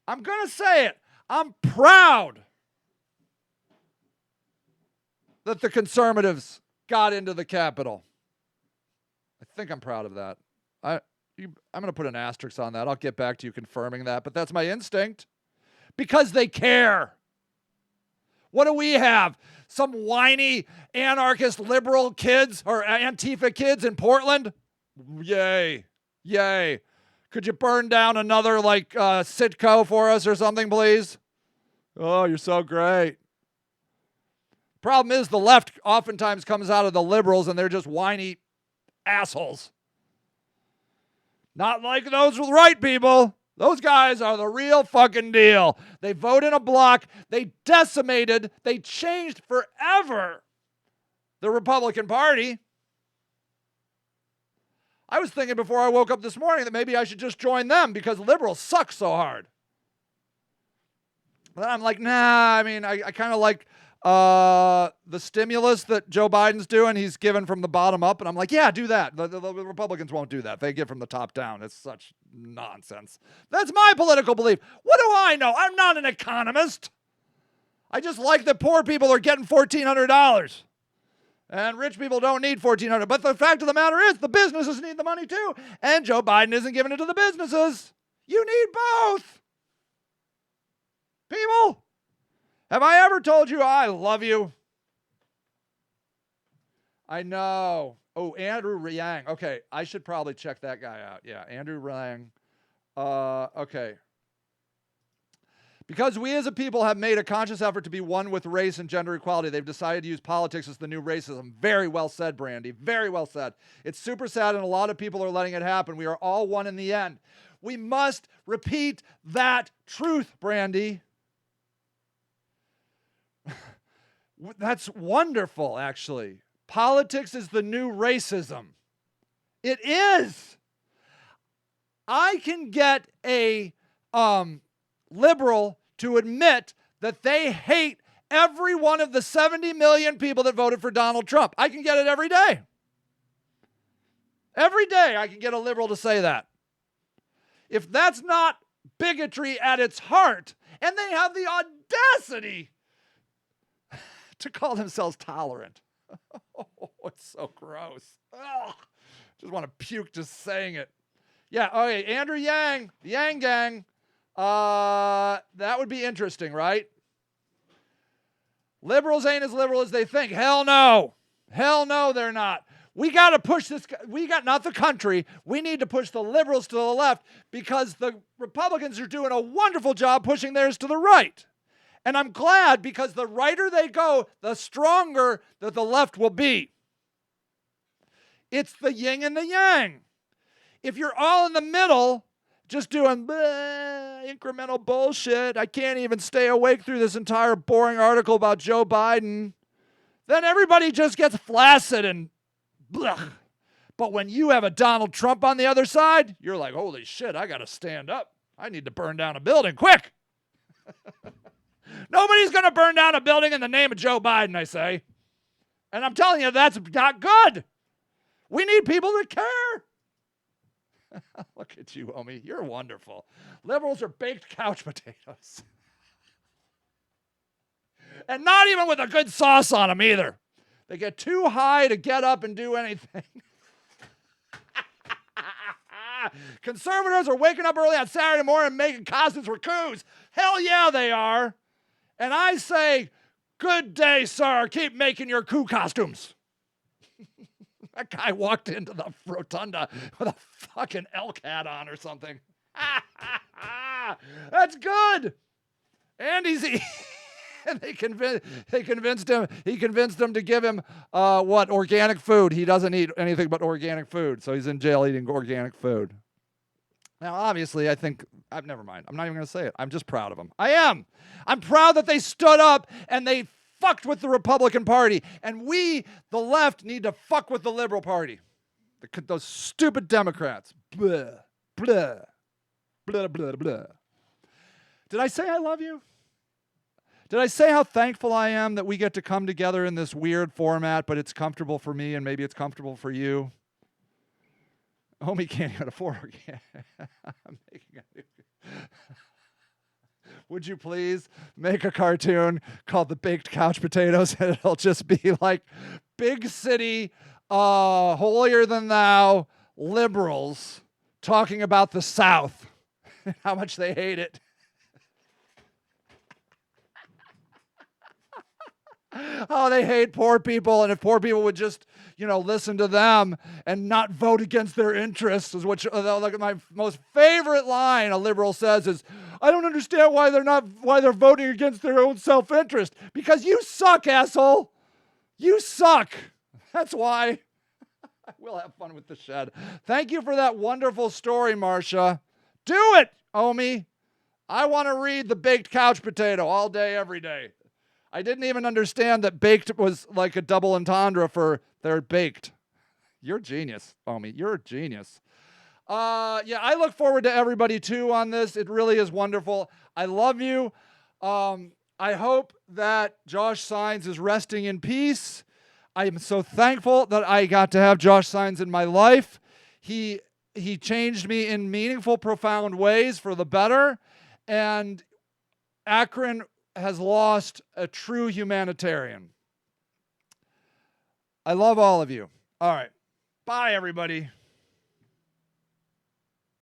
I'm going to say it. I'm proud that the conservatives got into the Capitol. I think I'm proud of that. I'm going to put an asterisk on that. I'll get back to you confirming that, but that's my instinct. Because they care. What do we have? Some whiny anarchist liberal kids or Antifa kids in Portland? Yay. Yay. Could you burn down another Citgo for us or something, please? Oh, you're so great. Problem is the left oftentimes comes out of the liberals and they're just whiny assholes. Not like those right people. Those guys are the real fucking deal. They vote in a block. They decimated. They changed forever the Republican Party. I was thinking before I woke up this morning that maybe I should just join them because liberals suck so hard. But I'm like, nah, I kind of like the stimulus that Joe Biden's doing. He's given from the bottom up. And I'm like, yeah, do that. The Republicans won't do that. They give from the top down. It's such nonsense. That's my political belief. What do I know? I'm not an economist. I just like that poor people are getting $1,400. And rich people don't need $1,400. But the fact of the matter is the businesses need the money too. And Joe Biden isn't giving it to the businesses. You need both. People, have I ever told you I love you? I know. Oh, Andrew Yang. Okay, I should probably check that guy out. Yeah, Andrew Yang. Okay. Because we as a people have made a conscious effort to be one with race and gender equality, they've decided to use politics as the new racism. Very well said, Brandy. Very well said. It's super sad, and a lot of people are letting it happen. We are all one in the end. We must repeat that truth, Brandy. That's wonderful, actually. Politics is the new racism. It is. I can get a liberal to admit that they hate every one of the 70 million people that voted for Donald Trump. I can get it every day. Every day I can get a liberal to say that. If that's not bigotry at its heart, and they have the audacity to call themselves tolerant. Oh, it's so gross. Ugh. Just want to puke just saying it. Yeah, okay, Andrew Yang, the Yang Gang. That would be interesting, right? Liberals ain't as liberal as they think. Hell no. Hell no, they're not. We got to push this. We got not the country. We need to push the liberals to the left because the Republicans are doing a wonderful job pushing theirs to the right. And I'm glad because the righter they go, the stronger that the left will be. It's the yin and the yang. If you're all in the middle, just doing incremental bullshit, I can't even stay awake through this entire boring article about Joe Biden, then everybody just gets flaccid and blech. But when you have a Donald Trump on the other side, you're like, holy shit, I got to stand up. I need to burn down a building quick. Nobody's going to burn down a building in the name of Joe Biden, I say. And I'm telling you, that's not good. We need people that care. Look at you, Omi. You're wonderful. Liberals are baked couch potatoes. And not even with a good sauce on them either. They get too high to get up and do anything. Conservatives are waking up early on Saturday morning and making costumes for coups. Hell yeah, they are. And I say, good day, sir. Keep making your coup costumes. That guy walked into the rotunda with a fucking elk hat on or something. That's good. And he convinced him to give him organic food. He doesn't eat anything but organic food, so he's in jail eating organic food. Now, obviously, I think never mind. I'm not even going to say it. I'm just proud of them. I am. I'm proud that they stood up and they fucked with the Republican Party, and we, the left, need to fuck with the Liberal Party. Those stupid Democrats. Blah, blah, blah, blah, blah. Did I say I love you? Did I say how thankful I am that we get to come together in this weird format, but it's comfortable for me and maybe it's comfortable for you? Homie can't even afford organic. I'm making a Would you please make a cartoon called The Baked Couch Potatoes, and it'll just be like big city, holier than thou liberals talking about the South and how much they hate it. Oh, they hate poor people, and if poor people would just, listen to them and not vote against their interests, is what like my most favorite line a liberal says is, I don't understand why they're voting against their own self-interest. Because you suck, asshole. You suck. That's why. We'll have fun with the shed. Thank you for that wonderful story, Marcia. Do it, Omi. I want to read The Baked Couch Potato all day, every day. I didn't even understand that baked was like a double entendre for they're baked. You're a genius, Omi. You're a genius. I look forward to everybody too on this. It really is wonderful. I love you. I hope that Josh Sines is resting in peace. I am so thankful that I got to have Josh Sines in my life. He changed me in meaningful, profound ways for the better. And Akron has lost a true humanitarian. I love all of you. All right. Bye, everybody.